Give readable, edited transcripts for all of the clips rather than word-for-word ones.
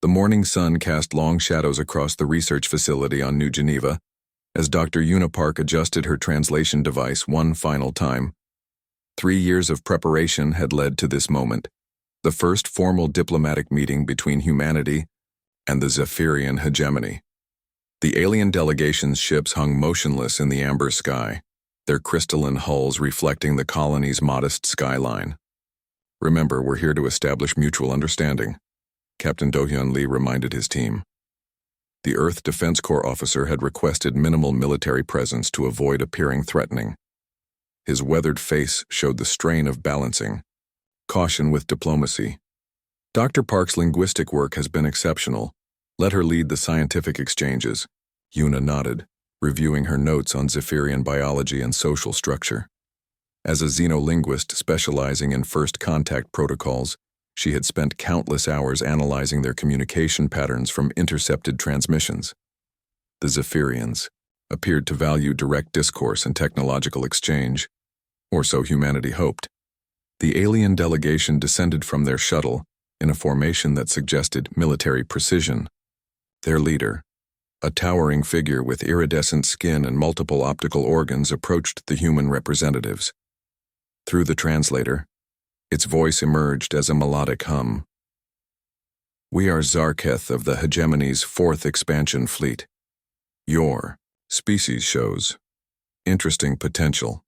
The morning sun cast long shadows across the research facility on New Geneva as Dr. Una Park adjusted her translation device one final time. 3 years of preparation had led to this moment, the first formal diplomatic meeting between humanity and the Zephyrian hegemony. The alien delegation's ships hung motionless in the amber sky, their crystalline hulls reflecting the colony's modest skyline. "Remember, we're here to establish mutual understanding," Captain Do-hyun Lee reminded his team. The Earth Defense Corps officer had requested minimal military presence to avoid appearing threatening. His weathered face showed the strain of balancing caution with diplomacy. Dr. Park's linguistic work has been exceptional. Let her lead the scientific exchanges. Una nodded, reviewing her notes on Zephyrian biology and social structure. As a xenolinguist specializing in first contact protocols, she had spent countless hours analyzing their communication patterns from intercepted transmissions. The Zephyrians appeared to value direct discourse and technological exchange, or so humanity hoped. The alien delegation descended from their shuttle in a formation that suggested military precision. Their leader, a towering figure with iridescent skin and multiple optical organs, approached the human representatives. Through the translator, its voice emerged as a melodic hum. "We are Zarketh of the hegemony's 4th expansion fleet. Your species shows interesting potential."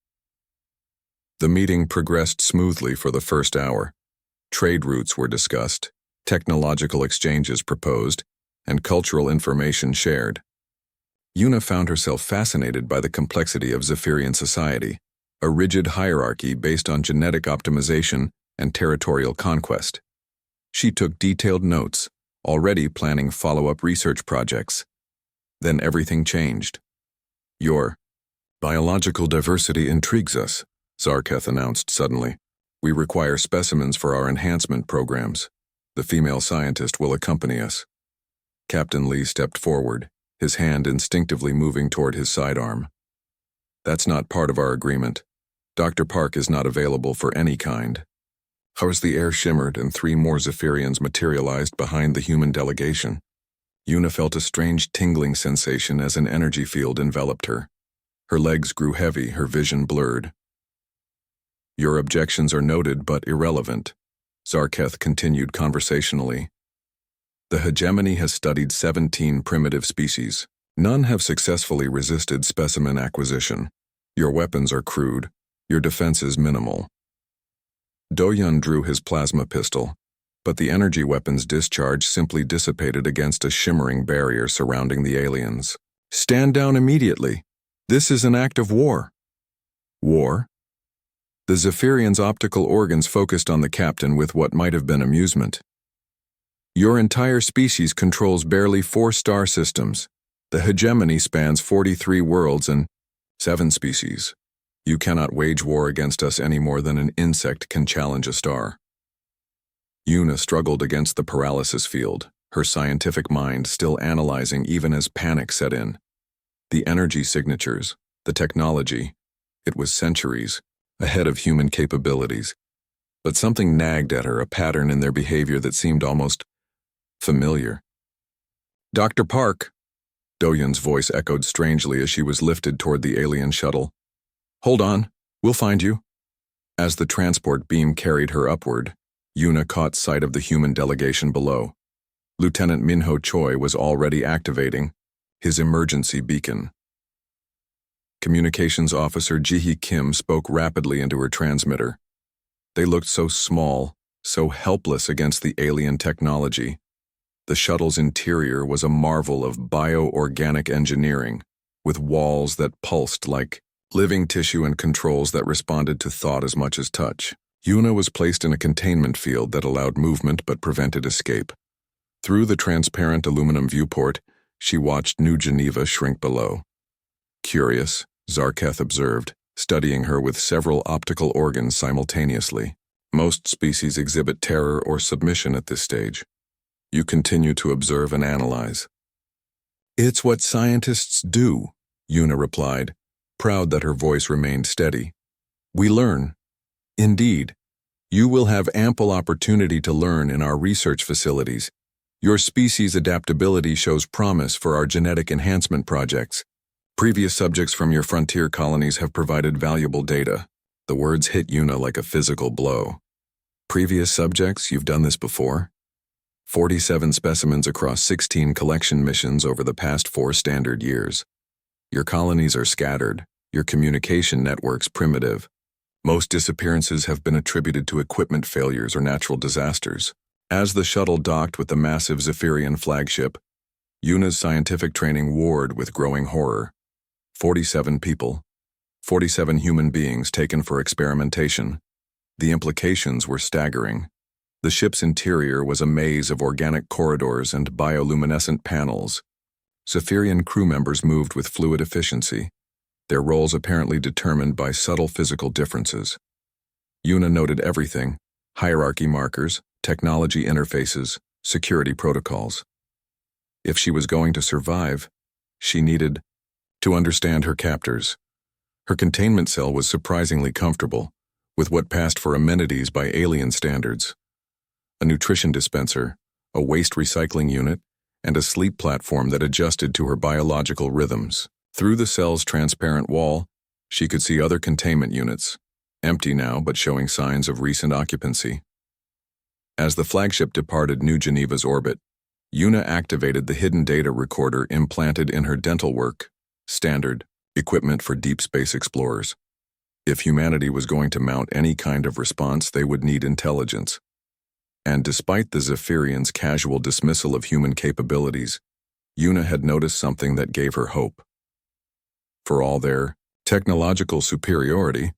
The meeting progressed smoothly for the first hour. Trade routes were discussed, technological exchanges proposed, and cultural information shared. Una found herself fascinated by the complexity of Zephyrian society, a rigid hierarchy based on genetic optimization and territorial conquest. She took detailed notes, already planning follow-up research projects. Then everything changed. "Your biological diversity intrigues us," Zarketh announced suddenly. "We require specimens for our enhancement programs. The female scientist will accompany us." Captain Lee stepped forward, his hand instinctively moving toward his sidearm. "That's not part of our agreement. Dr. Park is not available for any kind." As the air shimmered and 3 more Zephyrians materialized behind the human delegation, Una felt a strange tingling sensation as an energy field enveloped her. Her legs grew heavy, her vision blurred. "Your objections are noted but irrelevant," Zarketh continued conversationally. "The hegemony has studied 17 primitive species. None have successfully resisted specimen acquisition. Your weapons are crude, your defenses minimal." Do-hyun drew his plasma pistol, but the energy weapon's discharge simply dissipated against a shimmering barrier surrounding the aliens. "Stand down immediately. This is an act of war." "War?" The Zephyrian's optical organs focused on the captain with what might have been amusement. "Your entire species controls barely 4 star systems. The hegemony spans 43 worlds and 7 species. You cannot wage war against us any more than an insect can challenge a star." Una struggled against the paralysis field, her scientific mind still analyzing even as panic set in. The energy signatures, the technology, it was centuries ahead of human capabilities. But something nagged at her, a pattern in their behavior that seemed almost familiar. "Dr. Park," Do-hyun's voice echoed strangely as she was lifted toward the alien shuttle. "Hold on, we'll find you." As the transport beam carried her upward, Una caught sight of the human delegation below. Lieutenant Minho Choi was already activating his emergency beacon. Communications Officer Ji-hee Kim spoke rapidly into her transmitter. They looked so small, so helpless against the alien technology. The shuttle's interior was a marvel of bio-organic engineering, with walls that pulsed like living tissue and controls that responded to thought as much as touch. Una was placed in a containment field that allowed movement but prevented escape. Through the transparent aluminum viewport, she watched New Geneva shrink below. Curious, Zarketh observed, studying her with several optical organs simultaneously. Most species exhibit terror or submission at this stage. You continue to observe and analyze. "It's what scientists do," Una replied, proud that her voice remained steady. "We learn. Indeed, you will have ample opportunity to learn in our research facilities. Your species' adaptability shows promise for our genetic enhancement projects. Previous subjects from your frontier colonies have provided valuable data. The words hit Yuna like a physical blow. Previous subjects, you've done this before? 47 specimens across 16 collection missions over the past 4 standard years. Your colonies are scattered, your communication networks primitive. Most disappearances have been attributed to equipment failures or natural disasters. As the shuttle docked with the massive Zephyrian flagship, Yuna's scientific training warred with growing horror. 47 people, 47 human beings taken for experimentation. The implications were staggering. The ship's interior was a maze of organic corridors and bioluminescent panels. Zephyrian crew members moved with fluid efficiency, their roles apparently determined by subtle physical differences. Yuna noted everything: hierarchy markers, technology interfaces, security protocols. If she was going to survive, she needed to understand her captors. Her containment cell was surprisingly comfortable, with what passed for amenities by alien standards. A nutrition dispenser, a waste recycling unit, and a sleep platform that adjusted to her biological rhythms. Through the cell's transparent wall, she could see other containment units, empty now but showing signs of recent occupancy. As the flagship departed New Geneva's orbit, Yuna activated the hidden data recorder implanted in her dental work, standard equipment for deep space explorers. If humanity was going to mount any kind of response, they would need intelligence. And despite the Zephyrians' casual dismissal of human capabilities, Yuna had noticed something that gave her hope. For all their technological superiority,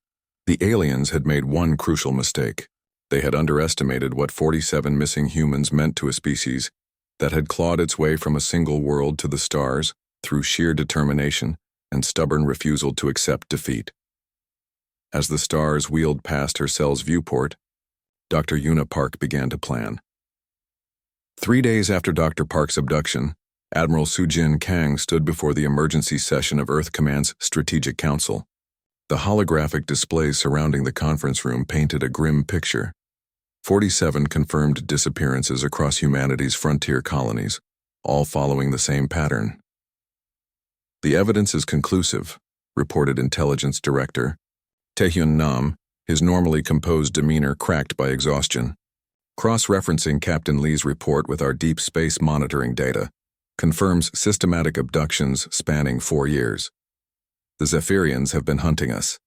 the aliens had made one crucial mistake. They had underestimated what 47 missing humans meant to a species that had clawed its way from a single world to the stars through sheer determination and stubborn refusal to accept defeat. As the stars wheeled past her cell's viewport, Dr. Yuna Park began to plan. 3 days after Dr. Park's abduction, Admiral Sujin Kang stood before the emergency session of Earth Command's Strategic Council. The holographic displays surrounding the conference room painted a grim picture. 47 confirmed disappearances across humanity's frontier colonies, all following the same pattern. "The evidence is conclusive," reported Intelligence Director Taehyun Nam, his normally composed demeanor cracked by exhaustion. "Cross-referencing Captain Lee's report with our deep space monitoring data confirms systematic abductions spanning 4 years. The Zephyrians have been hunting us."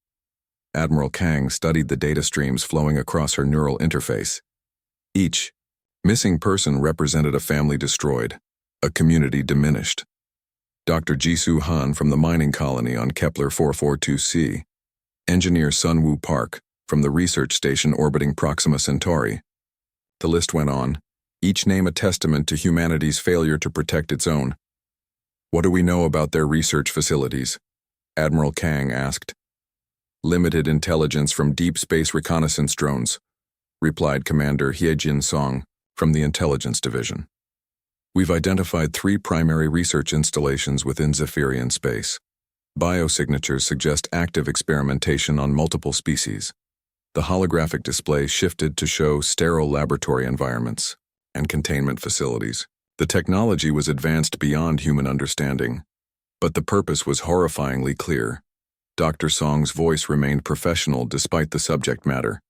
Admiral Kang studied the data streams flowing across her neural interface. Each missing person represented a family destroyed, a community diminished. Dr. Jisoo Han from the mining colony on Kepler 442c, Engineer Sunwoo Park from the research station orbiting Proxima Centauri. The list went on, each name a testament to humanity's failure to protect its own. "What do we know about their research facilities?" Admiral Kang asked. "Limited intelligence from deep space reconnaissance drones," replied Commander Hyejin Song from the Intelligence Division. "We've identified 3 primary research installations within Zephyrian space. Biosignatures suggest active experimentation on multiple species." The holographic display shifted to show sterile laboratory environments and containment facilities. The technology was advanced beyond human understanding, but the purpose was horrifyingly clear. Dr. Song's voice remained professional despite the subject matter.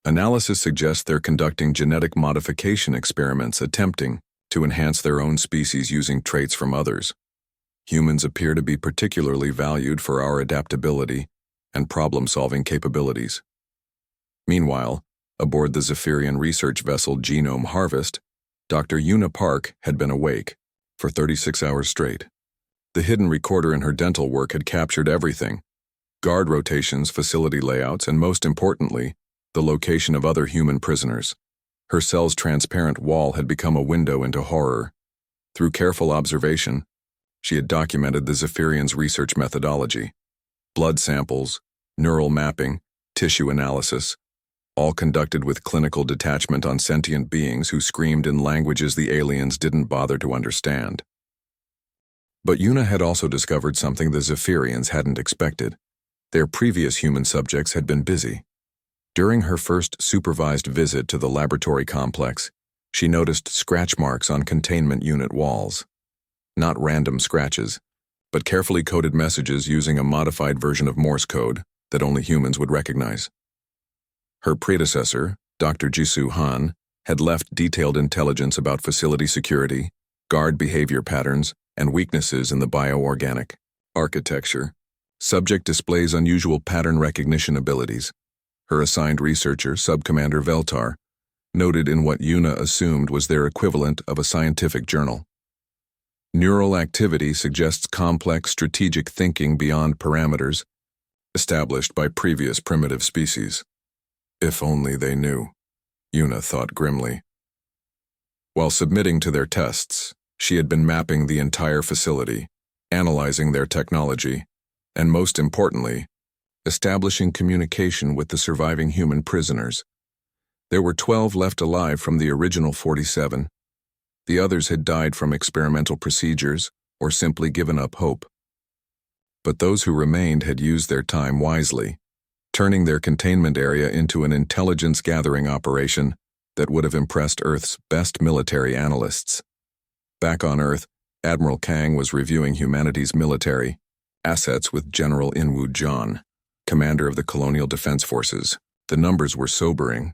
"Analysis suggests they're conducting genetic modification experiments attempting to enhance their own species using traits from others. Humans appear to be particularly valued for our adaptability and problem-solving capabilities." Meanwhile, aboard the Zephyrian research vessel Genome Harvest, Dr. Yuna Park had been awake for 36 hours straight. The hidden recorder in her dental work had captured everything: guard rotations, facility layouts, and most importantly, the location of other human prisoners. Her cell's transparent wall had become a window into horror. Through careful observation, she had documented the Zephyrians' research methodology: blood samples, neural mapping, tissue analysis, all conducted with clinical detachment on sentient beings who screamed in languages the aliens didn't bother to understand. But Yuna had also discovered something the Zephyrians hadn't expected. Their previous human subjects had been busy. During her first supervised visit to the laboratory complex, She noticed scratch marks on containment unit walls. Not random scratches, but carefully coded messages using a modified version of Morse code that only humans would recognize. Her predecessor, Dr. Jisoo Han, had left detailed intelligence about facility security, guard behavior patterns, and weaknesses in the bioorganic architecture. Subject displays unusual pattern recognition abilities. Her assigned researcher, Subcommander Veltar, noted in what Yuna assumed was their equivalent of a scientific journal. Neural activity suggests complex strategic thinking beyond parameters established by previous primitive species. If only they knew, Yuna thought grimly. While submitting to their tests, she had been mapping the entire facility, analyzing their technology, and most importantly, establishing communication with the surviving human prisoners. There were 12 left alive from the original 47. The others had died from experimental procedures or simply given up hope. But those who remained had used their time wisely, turning their containment area into an intelligence-gathering operation that would have impressed Earth's best military analysts. Back on Earth, Admiral Kang was reviewing humanity's military assets with General Inwoo John, commander of the Colonial Defense Forces. The numbers were sobering.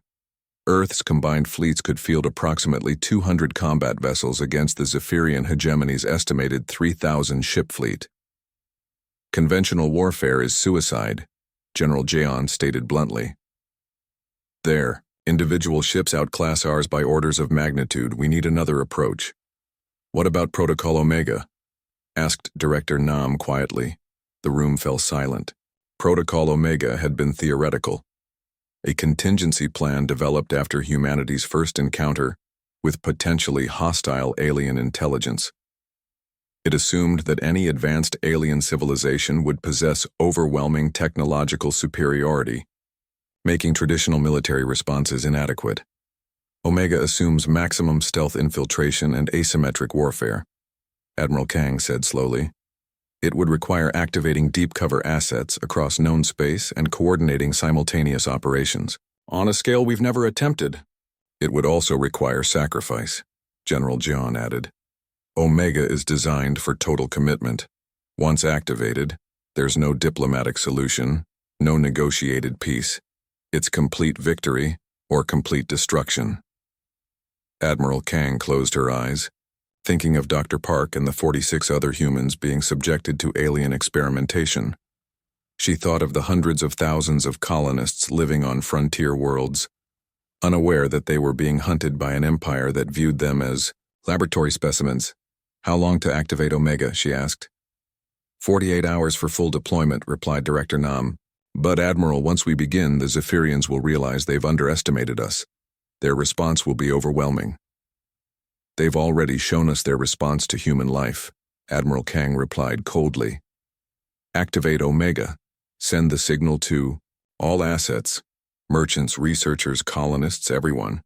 Earth's combined fleets could field approximately 200 combat vessels against the Zephyrian hegemony's estimated 3,000 ship fleet. Conventional warfare is suicide, General Jeon stated bluntly. Their individual ships outclass ours by orders of magnitude. We need another approach. What about Protocol Omega? Asked Director Nam quietly. The room fell silent. Protocol Omega had been theoretical. A contingency plan developed after humanity's first encounter with potentially hostile alien intelligence. It assumed that any advanced alien civilization would possess overwhelming technological superiority, making traditional military responses inadequate. Omega assumes maximum stealth infiltration and asymmetric warfare, Admiral Kang said slowly. It would require activating deep cover assets across known space and coordinating simultaneous operations, on a scale we've never attempted. It would also require sacrifice, General John added. Omega is designed for total commitment. Once activated, there's no diplomatic solution, no negotiated peace. It's complete victory or complete destruction. Admiral Kang closed her eyes, thinking of Dr. Park and the 46 other humans being subjected to alien experimentation. She thought of the hundreds of thousands of colonists living on frontier worlds, unaware that they were being hunted by an empire that viewed them as laboratory specimens. How long to activate Omega, she asked. 48 hours for full deployment, replied Director Nam. But Admiral, once we begin, the Zephyrians will realize they've underestimated us. Their response will be overwhelming. They've already shown us their response to human life, Admiral Kang replied coldly. Activate Omega. Send the signal to all assets, merchants, researchers, colonists, everyone.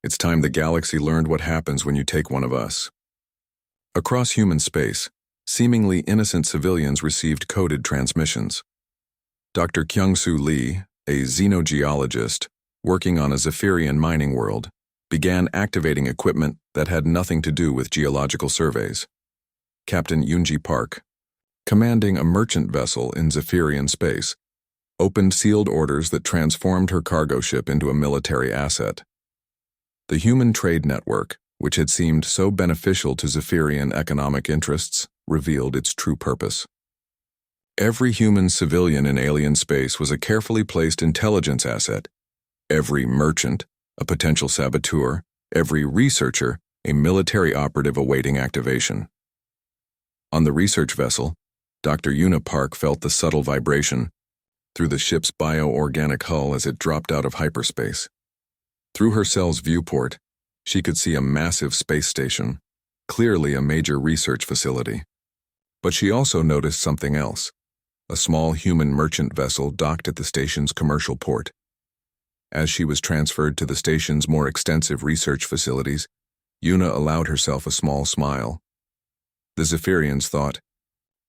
It's time the galaxy learned what happens when you take one of us. Across human space, seemingly innocent civilians received coded transmissions. Dr. Kyung-Soo Lee, a xenogeologist working on a Zephyrian mining world, began activating equipment that had nothing to do with geological surveys. Captain Yoonji Park, commanding a merchant vessel in Zephyrian space, opened sealed orders that transformed her cargo ship into a military asset. The human trade network, which had seemed so beneficial to Zephyrian economic interests, revealed its true purpose. Every human civilian in alien space was a carefully placed intelligence asset. Every merchant, a potential saboteur, every researcher, a military operative awaiting activation. On the research vessel, Dr. Yuna Park felt the subtle vibration through the ship's bioorganic hull as it dropped out of hyperspace. Through her cell's viewport, she could see a massive space station, clearly a major research facility. But she also noticed something else. A small human merchant vessel docked at the station's commercial port. As she was transferred to the station's more extensive research facilities, Yuna allowed herself a small smile. The Zephyrians thought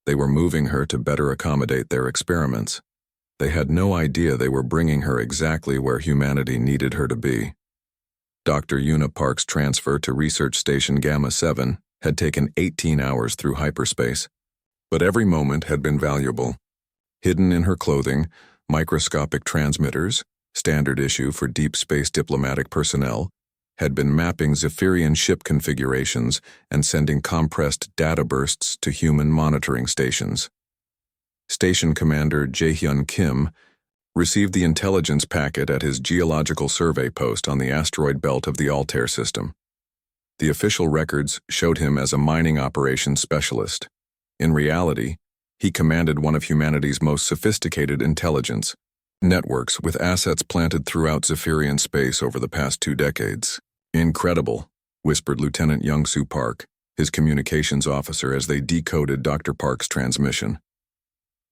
they were moving her to better accommodate their experiments. They had no idea they were bringing her exactly where humanity needed her to be. Dr. Una Park's transfer to Research Station Gamma 7 had taken 18 hours through hyperspace, but every moment had been valuable. Hidden in her clothing, microscopic transmitters, standard issue for deep space diplomatic personnel, had been mapping Zephyrian ship configurations and sending compressed data bursts to human monitoring stations. Station Commander Jae-hyun Kim received the intelligence packet at his geological survey post on the asteroid belt of the Altair system. The official records showed him as a mining operations specialist. In reality, he commanded one of humanity's most sophisticated intelligence networks with assets planted throughout Zephyrian space over the past 2 decades. "Incredible," whispered Lieutenant Young-Soo Park, his communications officer, as they decoded Dr. Park's transmission.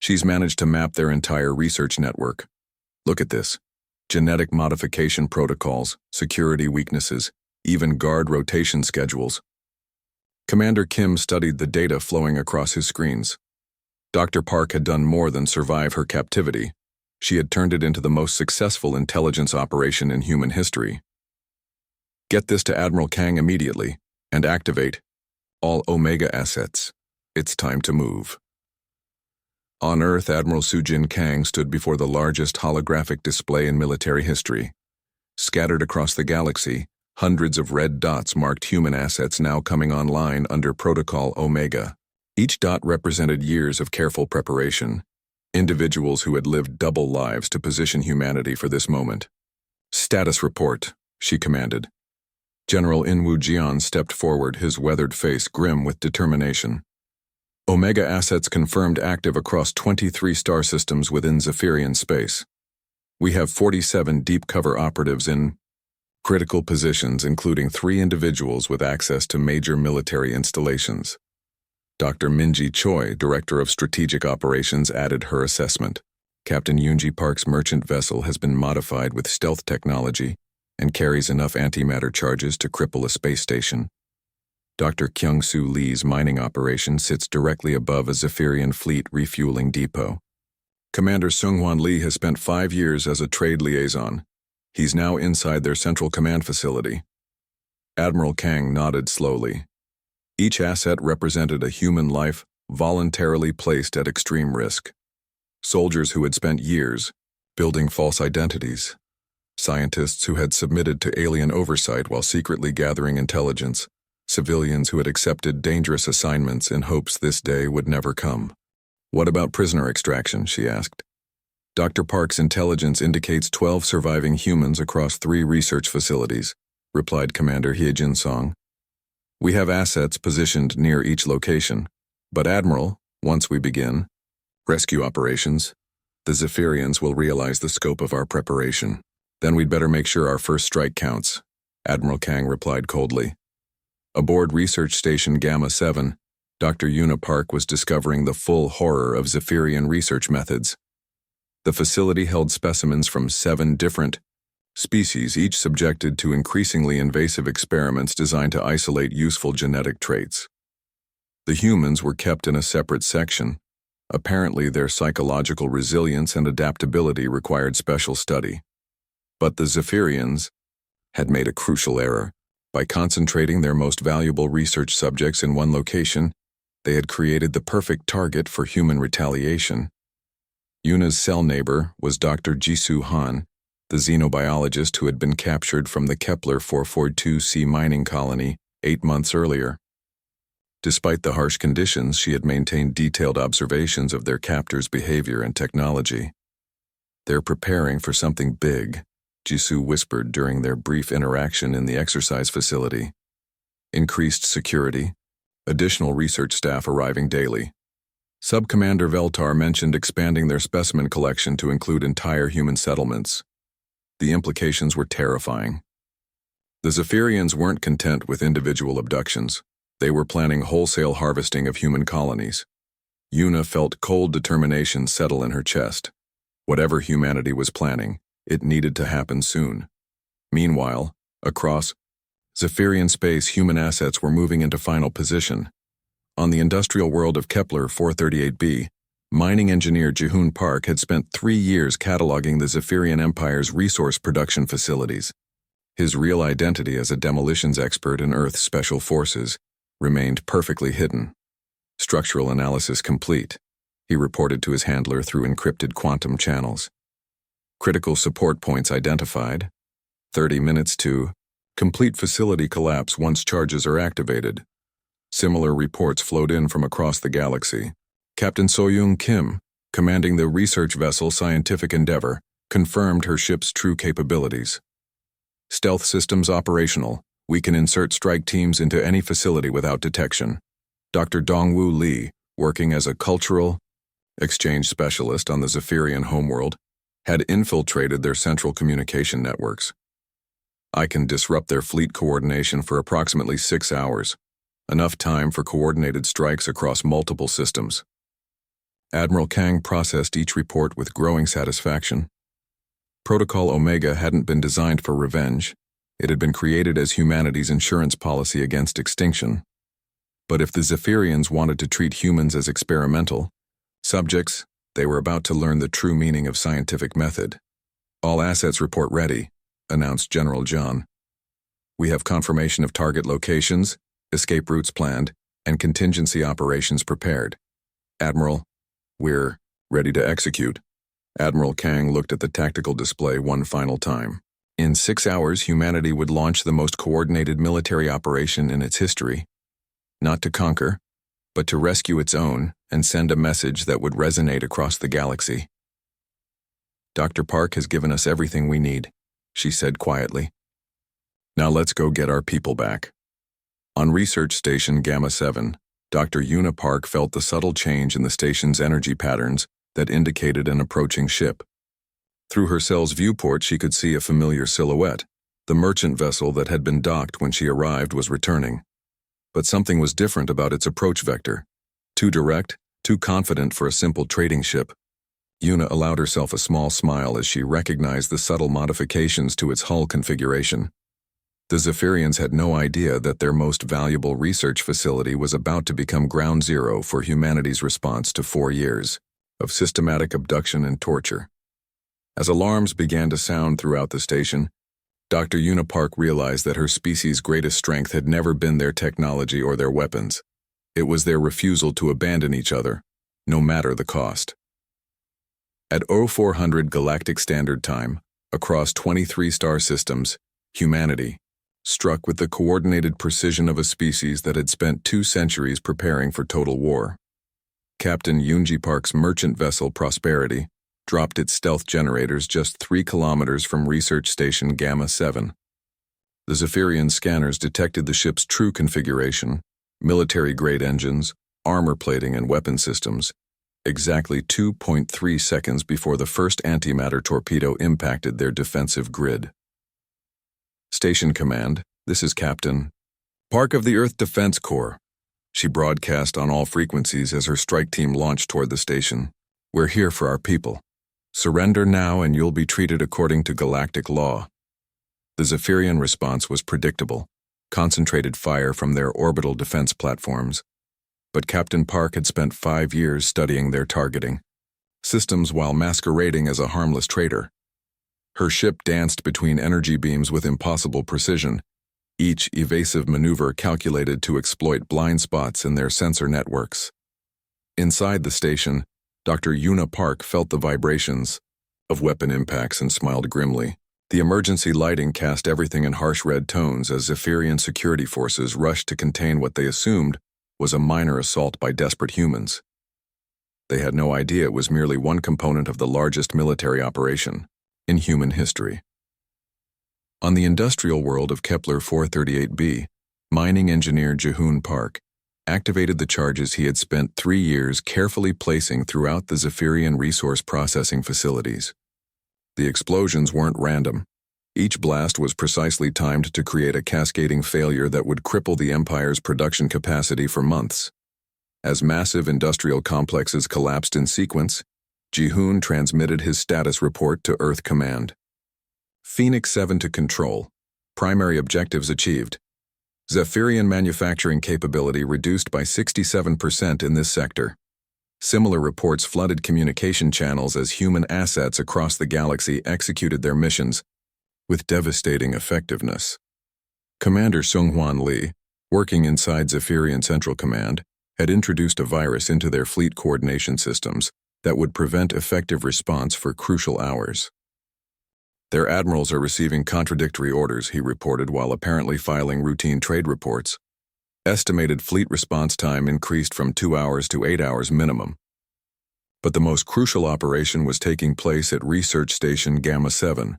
"She's managed to map their entire research network. Look at this. Genetic modification protocols, security weaknesses, even guard rotation schedules." Commander Kim studied the data flowing across his screens. Dr. Park had done more than survive her captivity. She had turned it into the most successful intelligence operation in human history. "Get this to Admiral Kang immediately, and activate all Omega assets. It's time to move." On Earth, Admiral Soo-jin Kang stood before the largest holographic display in military history. Scattered across the galaxy, hundreds of red dots marked human assets now coming online under Protocol Omega. Each dot represented years of careful preparation, individuals who had lived double lives to position humanity for this moment. "Status report," she commanded. General In-woo Jian stepped forward, his weathered face grim with determination. "Omega assets confirmed active across 23 star systems within Zephyrian space. We have 47 deep cover operatives in critical positions, including 3 individuals with access to major military installations." Dr. Minji Choi, Director of Strategic Operations, added her assessment. "Captain Yoonji Park's merchant vessel has been modified with stealth technology and carries enough antimatter charges to cripple a space station. Dr. Kyung-soo Lee's mining operation sits directly above a Zephyrian fleet refueling depot. Commander Seung-hwan Lee has spent 5 years as a trade liaison. He's now inside their central command facility." Admiral Kang nodded slowly. Each asset represented a human life voluntarily placed at extreme risk. Soldiers who had spent years building false identities. Scientists who had submitted to alien oversight while secretly gathering intelligence. Civilians who had accepted dangerous assignments in hopes this day would never come. "What about prisoner extraction?" she asked. "Dr. Park's intelligence indicates 12 surviving humans across 3 research facilities," replied Commander Hye-jin Song. "We have assets positioned near each location. But Admiral, once we begin rescue operations, the Zephyrians will realize the scope of our preparation. Then we'd better make sure our first strike counts," Admiral Kang replied coldly. Aboard Research Station Gamma 7, Dr. Una Park was discovering the full horror of Zephyrian research methods. The facility held specimens from 7 different species, each subjected to increasingly invasive experiments designed to isolate useful genetic traits. The humans were kept in a separate section. Apparently, their psychological resilience and adaptability required special study. But the Zephyrians had made a crucial error. By concentrating their most valuable research subjects in one location, they had created the perfect target for human retaliation. Yuna's cell neighbor was Dr. Jisoo Han, the xenobiologist who had been captured from the Kepler 442c mining colony 8 months earlier. Despite the harsh conditions, she had maintained detailed observations of their captors' behavior and technology. "They're preparing for something big," Jisoo whispered during their brief interaction in the exercise facility. "Increased security, additional research staff arriving daily." Sub-Commander Veltar mentioned expanding their specimen collection to include entire human settlements. The implications were terrifying. The Zephyrians weren't content with individual abductions. They were planning wholesale harvesting of human colonies. Una felt cold determination settle in her chest. Whatever humanity was planning, it needed to happen soon. Meanwhile, across Zephyrian space, human assets were moving into final position. On the industrial world of Kepler 438b, mining engineer Jae-hoon Park had spent 3 years cataloging the Zephyrian Empire's resource production facilities. His real identity as a demolitions expert in Earth's Special Forces remained perfectly hidden. Structural analysis complete, he reported to his handler through encrypted quantum channels. Critical support points identified. 30 minutes to complete facility collapse once charges are activated. Similar reports flowed in from across the galaxy. Captain Soyoung Kim, commanding the research vessel Scientific Endeavor, confirmed her ship's true capabilities. Stealth systems operational. We can insert strike teams into any facility without detection. Dr. Dongwoo Lee, working as a cultural exchange specialist on the Zephyrian homeworld, had infiltrated their central communication networks. I can disrupt their fleet coordination for approximately 6 hours, enough time for coordinated strikes across multiple systems. Admiral Kang processed each report with growing satisfaction. Protocol Omega hadn't been designed for revenge. It had been created as humanity's insurance policy against extinction. But if the Zephyrians wanted to treat humans as experimental subjects, they were about to learn the true meaning of scientific method. All assets report ready, announced General John. We have confirmation of target locations, escape routes planned, and contingency operations prepared. Admiral, we're ready to execute. Admiral Kang looked at the tactical display one final time. In 6 hours, humanity would launch the most coordinated military operation in its history. Not to conquer, but to rescue its own and send a message that would resonate across the galaxy. Dr. Park has given us everything we need, she said quietly. Now let's go get our people back. On Research Station Gamma 7, Dr. Una Park felt the subtle change in the station's energy patterns that indicated an approaching ship. Through her cell's viewport, she could see a familiar silhouette. The merchant vessel that had been docked when she arrived was returning. But something was different about its approach vector. Too direct, too confident for a simple trading ship. Una allowed herself a small smile as she recognized the subtle modifications to its hull configuration. The Zephyrians had no idea that their most valuable research facility was about to become ground zero for humanity's response to 4 years of systematic abduction and torture. As alarms began to sound throughout the station, Dr. Una Park realized that her species' greatest strength had never been their technology or their weapons. It was their refusal to abandon each other, no matter the cost. At 0400 Galactic Standard Time, across 23 star systems, humanity, struck with the coordinated precision of a species that had spent 2 centuries preparing for total war. Captain Yoonji Park's merchant vessel Prosperity dropped its stealth generators just 3 kilometers from Research Station Gamma 7. The Zephyrian scanners detected the ship's true configuration, military-grade engines, armor plating, and weapon systems, exactly 2.3 seconds before the first antimatter torpedo impacted their defensive grid. Station Command, this is Captain Park of the Earth Defense Corps. She broadcast on all frequencies as her strike team launched toward the station. We're here for our people. Surrender now and you'll be treated according to galactic law. The Zephyrian response was predictable, concentrated fire from their orbital defense platforms. But Captain Park had spent 5 years studying their targeting systems while masquerading as a harmless traitor. Her ship danced between energy beams with impossible precision, each evasive maneuver calculated to exploit blind spots in their sensor networks. Inside the station, Dr. Una Park felt the vibrations of weapon impacts and smiled grimly. The emergency lighting cast everything in harsh red tones as Zephyrian security forces rushed to contain what they assumed was a minor assault by desperate humans. They had no idea it was merely one component of the largest military operation in human history. On the industrial world of Kepler 438b, mining engineer Jaehoon Park activated the charges he had spent 3 years carefully placing throughout the Zephyrian resource processing facilities. The explosions weren't random. Each blast was precisely timed to create a cascading failure that would cripple the Empire's production capacity for months. As massive industrial complexes collapsed in sequence, Jaehoon transmitted his status report to Earth Command. Phoenix 7 to Control. Primary objectives achieved. Zephyrian manufacturing capability reduced by 67% in this sector. Similar reports flooded communication channels as human assets across the galaxy executed their missions, with devastating effectiveness. Commander Seung-Hwan Lee, working inside Zephyrian Central Command, had introduced a virus into their fleet coordination systems that would prevent effective response for crucial hours. Their admirals are receiving contradictory orders, he reported while apparently filing routine trade reports. Estimated fleet response time increased from 2 hours to 8 hours minimum. But the most crucial operation was taking place at Research Station Gamma 7,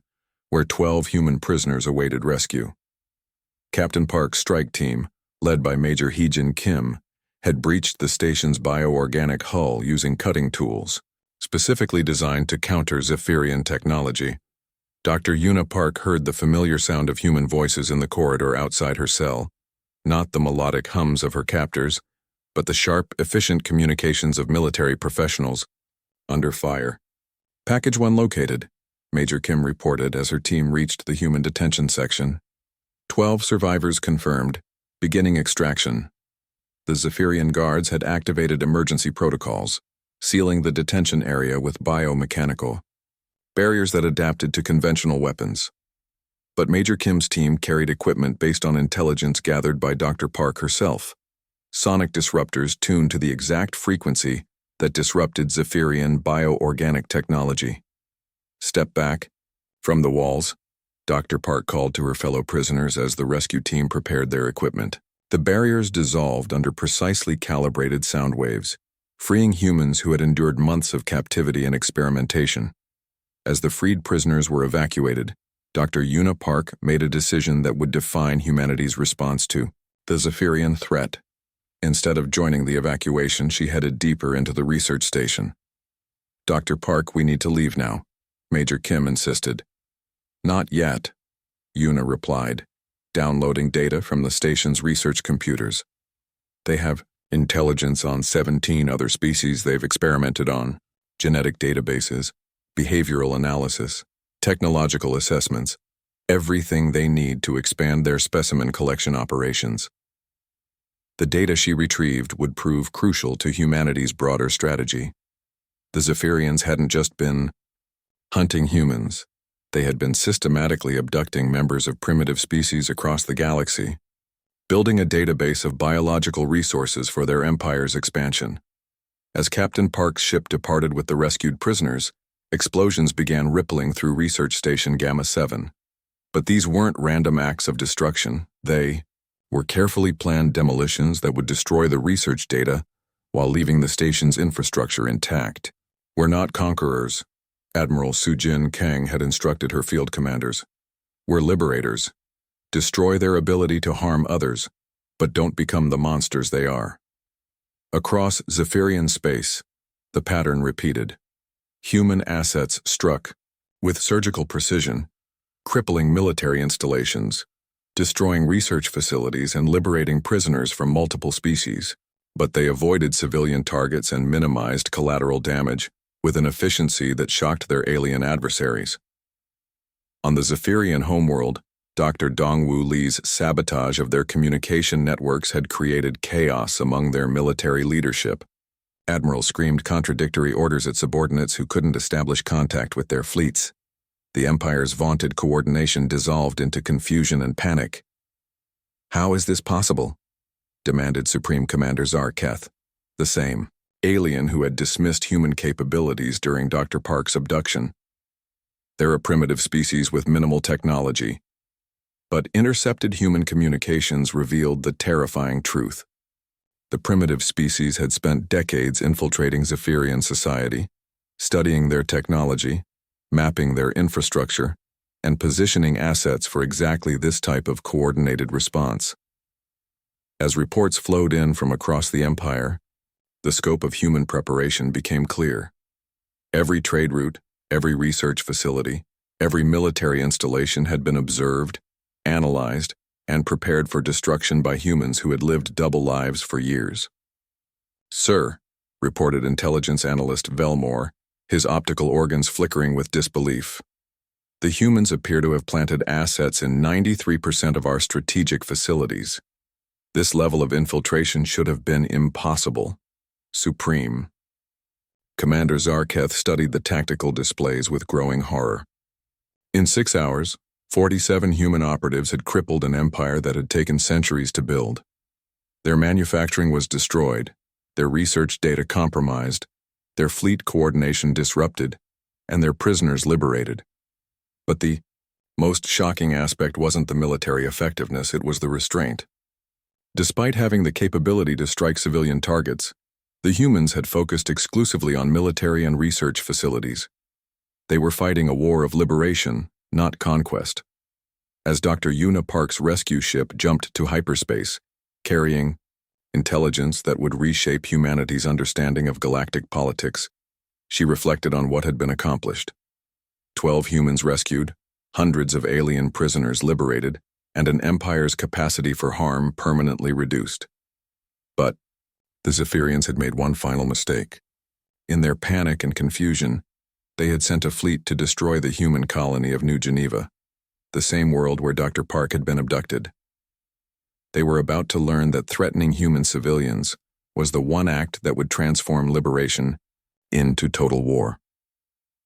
where 12 human prisoners awaited rescue. Captain Park's strike team, led by Major Hee-jin Kim, had breached the station's bioorganic hull using cutting tools, specifically designed to counter Zephyrian technology. Dr. Yuna Park heard the familiar sound of human voices in the corridor outside her cell, not the melodic hums of her captors, but the sharp, efficient communications of military professionals under fire. Package 1 located, Major Kim reported as her team reached the human detention section. 12 survivors confirmed, beginning extraction. The Zephyrian guards had activated emergency protocols, sealing the detention area with biomechanical barriers that adapted to conventional weapons. But Major Kim's team carried equipment based on intelligence gathered by Dr. Park herself, sonic disruptors tuned to the exact frequency that disrupted Zephyrian bioorganic technology. Step back. From the walls, Dr. Park called to her fellow prisoners as the rescue team prepared their equipment. The barriers dissolved under precisely calibrated sound waves, freeing humans who had endured months of captivity and experimentation. As the freed prisoners were evacuated, Dr. Yuna Park made a decision that would define humanity's response to the Zephyrian threat. Instead of joining the evacuation, she headed deeper into the research station. Dr. Park, we need to leave now, Major Kim insisted. Not yet, Yuna replied, downloading data from the station's research computers. They have intelligence on 17 other species they've experimented on, genetic databases, behavioral analysis, technological assessments, everything they need to expand their specimen collection operations. The data she retrieved would prove crucial to humanity's broader strategy. The Zephyrians hadn't just been hunting humans. They had been systematically abducting members of primitive species across the galaxy, building a database of biological resources for their empire's expansion. As Captain Park's ship departed with the rescued prisoners, explosions began rippling through Research Station Gamma 7. But these weren't random acts of destruction. They were carefully planned demolitions that would destroy the research data while leaving the station's infrastructure intact. We're not conquerors, Admiral Sujin Kang had instructed her field commanders. We're liberators. Destroy their ability to harm others, but don't become the monsters they are. Across Zephyrian space, the pattern repeated. Human assets struck, with surgical precision, crippling military installations, destroying research facilities and liberating prisoners from multiple species. But they avoided civilian targets and minimized collateral damage with an efficiency that shocked their alien adversaries. On the Zephyrian homeworld, Dr. Dongwoo Lee's sabotage of their communication networks had created chaos among their military leadership. Admirals screamed contradictory orders at subordinates who couldn't establish contact with their fleets. The Empire's vaunted coordination dissolved into confusion and panic. How is this possible? Demanded Supreme Commander Zarketh, the same alien who had dismissed human capabilities during Dr. Park's abduction. They're a primitive species with minimal technology. But intercepted human communications revealed the terrifying truth. The primitive species had spent decades infiltrating Zephyrian society, studying their technology, mapping their infrastructure, and positioning assets for exactly this type of coordinated response. As reports flowed in from across the Empire, the scope of human preparation became clear. Every trade route, every research facility, every military installation had been observed, analyzed, and prepared for destruction by humans who had lived double lives for years. Sir, reported intelligence analyst Velmore, his optical organs flickering with disbelief. The humans appear to have planted assets in 93% of our strategic facilities. This level of infiltration should have been impossible. Supreme. Commander Zarketh studied the tactical displays with growing horror. In 6 hours, 47 human operatives had crippled an empire that had taken centuries to build. Their manufacturing was destroyed, their research data compromised, their fleet coordination disrupted, and their prisoners liberated. But the most shocking aspect wasn't the military effectiveness, it was the restraint. Despite having the capability to strike civilian targets, the humans had focused exclusively on military and research facilities. They were fighting a war of liberation, not conquest. As Dr. Una Park's rescue ship jumped to hyperspace, carrying intelligence that would reshape humanity's understanding of galactic politics, she reflected on what had been accomplished. 12 humans rescued, hundreds of alien prisoners liberated, and an empire's capacity for harm permanently reduced. But the Zephyrians had made one final mistake. In their panic and confusion, they had sent a fleet to destroy the human colony of New Geneva, the same world where Dr. Park had been abducted. They were about to learn that threatening human civilians was the one act that would transform liberation into total war.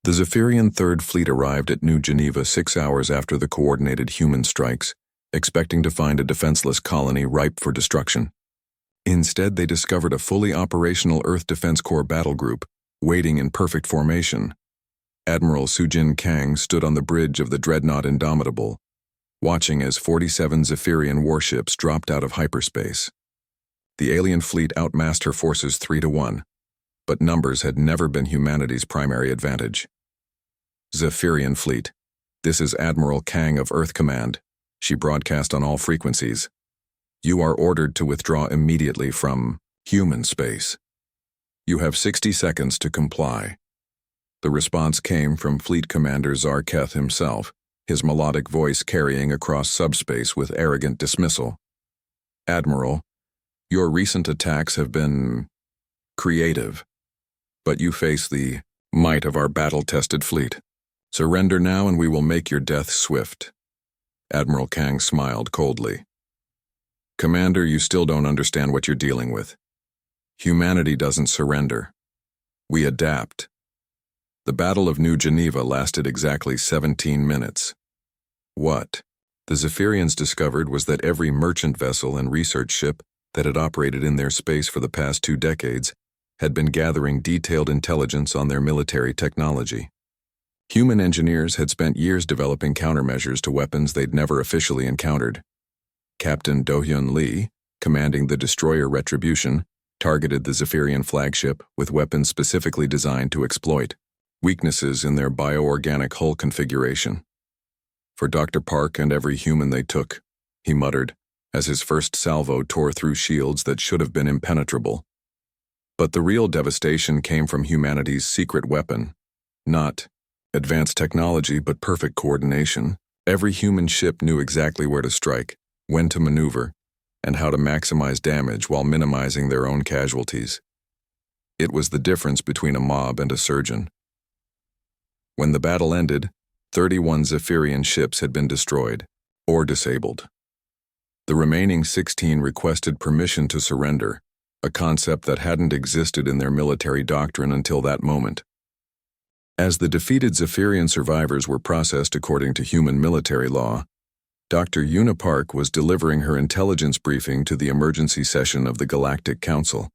The Zephyrian Third Fleet arrived at New Geneva 6 hours after the coordinated human strikes, expecting to find a defenseless colony ripe for destruction. Instead, they discovered a fully operational Earth Defense Corps battle group, waiting in perfect formation. Admiral Sujin Kang stood on the bridge of the dreadnought Indomitable, watching as 47 Zephyrian warships dropped out of hyperspace. The alien fleet outmassed her forces 3-1, but numbers had never been humanity's primary advantage. Zephyrian Fleet, this is Admiral Kang of Earth Command, she broadcast on all frequencies. You are ordered to withdraw immediately from human space. You have 60 seconds to comply. The response came from Fleet Commander Zarketh himself, his melodic voice carrying across subspace with arrogant dismissal. Admiral, your recent attacks have been creative, but you face the might of our battle-tested fleet. Surrender now and we will make your death swift. Admiral Kang smiled coldly. Commander, you still don't understand what you're dealing with. Humanity doesn't surrender. We adapt. The Battle of New Geneva lasted exactly 17 minutes. What the Zephyrians discovered was that every merchant vessel and research ship that had operated in their space for the past 2 decades had been gathering detailed intelligence on their military technology. Human engineers had spent years developing countermeasures to weapons they'd never officially encountered. Captain Do-hyun Lee, commanding the destroyer Retribution, targeted the Zephyrian flagship with weapons specifically designed to exploit weaknesses in their bioorganic hull configuration. For Dr. Park and every human they took, he muttered, as his first salvo tore through shields that should have been impenetrable. But the real devastation came from humanity's secret weapon. Not advanced technology, but perfect coordination. Every human ship knew exactly where to strike, when to maneuver, and how to maximize damage while minimizing their own casualties. It was the difference between a mob and a surgeon. When the battle ended, 31 Zephyrian ships had been destroyed, or disabled. The remaining 16 requested permission to surrender, a concept that hadn't existed in their military doctrine until that moment. As the defeated Zephyrian survivors were processed according to human military law, Dr. Una Park was delivering her intelligence briefing to the emergency session of the Galactic Council.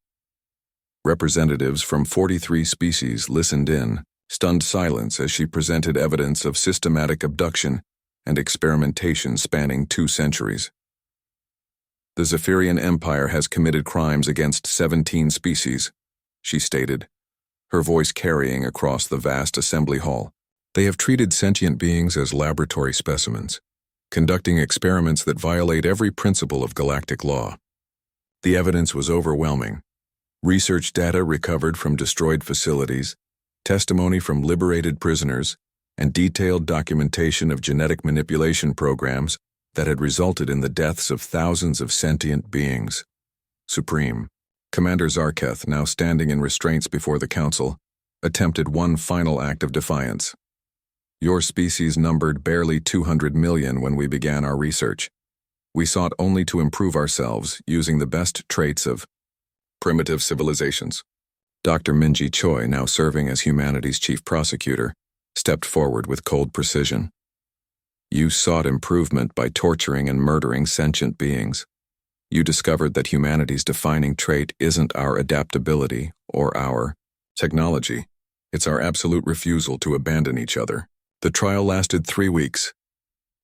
Representatives from 43 species listened in, stunned silence as she presented evidence of systematic abduction and experimentation spanning 2 centuries. The Zephyrian Empire has committed crimes against 17 species, she stated, her voice carrying across the vast assembly hall. They have treated sentient beings as laboratory specimens, conducting experiments that violate every principle of galactic law. The evidence was overwhelming. Research data recovered from destroyed facilities, testimony from liberated prisoners, and detailed documentation of genetic manipulation programs that had resulted in the deaths of thousands of sentient beings. Supreme Commander Zarketh, now standing in restraints before the Council, attempted one final act of defiance. Your species numbered barely 200 million when we began our research. We sought only to improve ourselves using the best traits of primitive civilizations. Dr. Minji Choi, now serving as humanity's chief prosecutor, stepped forward with cold precision. You sought improvement by torturing and murdering sentient beings. You discovered that humanity's defining trait isn't our adaptability or our technology. It's our absolute refusal to abandon each other. The trial lasted 3 weeks.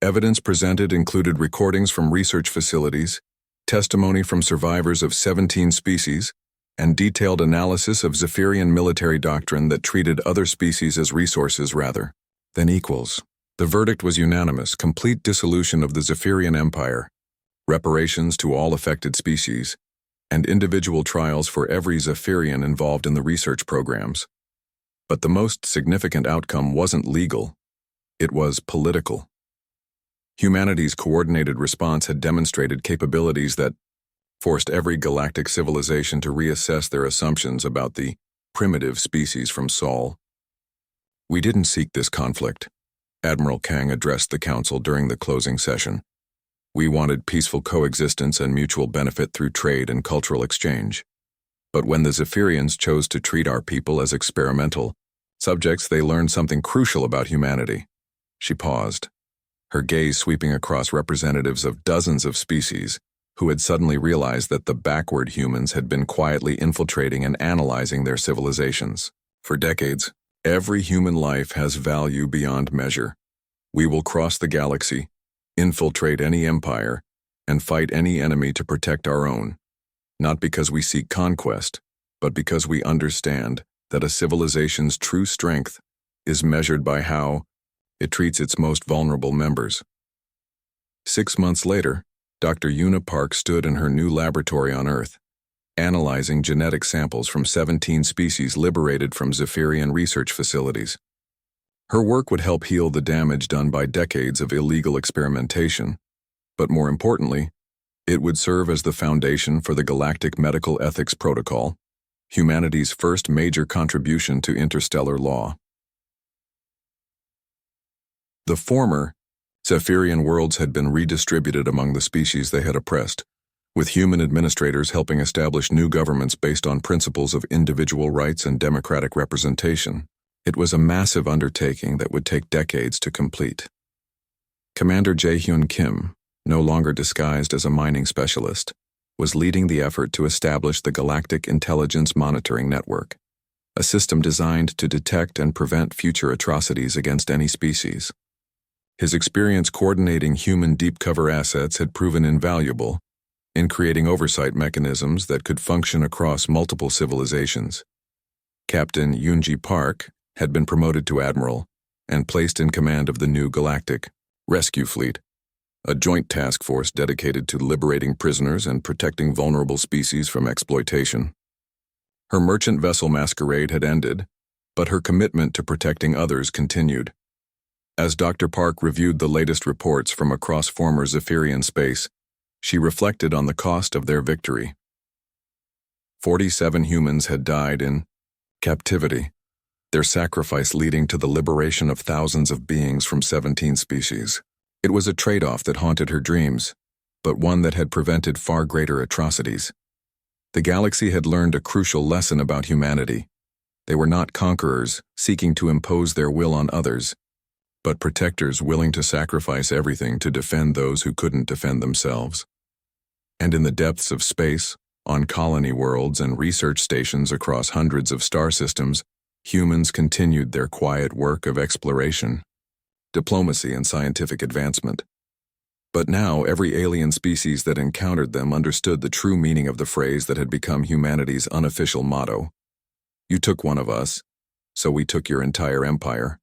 Evidence presented included recordings from research facilities, testimony from survivors of 17 species, and detailed analysis of Zephyrian military doctrine that treated other species as resources rather than equals. The verdict was unanimous: complete dissolution of the Zephyrian Empire, reparations to all affected species, and individual trials for every Zephyrian involved in the research programs. But the most significant outcome wasn't legal, it was political. Humanity's coordinated response had demonstrated capabilities that forced every galactic civilization to reassess their assumptions about the primitive species from Sol. We didn't seek this conflict, Admiral Kang addressed the Council during the closing session. We wanted peaceful coexistence and mutual benefit through trade and cultural exchange. But when the Zephyrians chose to treat our people as experimental subjects, they learned something crucial about humanity. She paused, her gaze sweeping across representatives of dozens of species who had suddenly realized that the backward humans had been quietly infiltrating and analyzing their civilizations. For decades, every human life has value beyond measure. We will cross the galaxy, infiltrate any empire, and fight any enemy to protect our own, not because we seek conquest, but because we understand that a civilization's true strength is measured by how it treats its most vulnerable members. 6 months later, Dr. Una Park stood in her new laboratory on Earth, analyzing genetic samples from 17 species liberated from Zephyrian research facilities. Her work would help heal the damage done by decades of illegal experimentation, but more importantly, it would serve as the foundation for the Galactic Medical Ethics Protocol, humanity's first major contribution to interstellar law. The former Zephyrian worlds had been redistributed among the species they had oppressed, with human administrators helping establish new governments based on principles of individual rights and democratic representation. It was a massive undertaking that would take decades to complete. Commander Jae-hyun Kim, no longer disguised as a mining specialist, was leading the effort to establish the Galactic Intelligence Monitoring Network, a system designed to detect and prevent future atrocities against any species. His experience coordinating human deep cover assets had proven invaluable in creating oversight mechanisms that could function across multiple civilizations. Captain Yoonji Park had been promoted to admiral and placed in command of the new Galactic Rescue Fleet, a joint task force dedicated to liberating prisoners and protecting vulnerable species from exploitation. Her merchant vessel masquerade had ended, but her commitment to protecting others continued. As Dr. Park reviewed the latest reports from across former Zephyrian space, she reflected on the cost of their victory. 47 humans had died in captivity, their sacrifice leading to the liberation of thousands of beings from 17 species. It was a trade-off that haunted her dreams, but one that had prevented far greater atrocities. The galaxy had learned a crucial lesson about humanity. They were not conquerors seeking to impose their will on others, but protectors willing to sacrifice everything to defend those who couldn't defend themselves. And in the depths of space, on colony worlds and research stations across hundreds of star systems, humans continued their quiet work of exploration, diplomacy, and scientific advancement. But now every alien species that encountered them understood the true meaning of the phrase that had become humanity's unofficial motto. You took one of us, so we took your entire empire.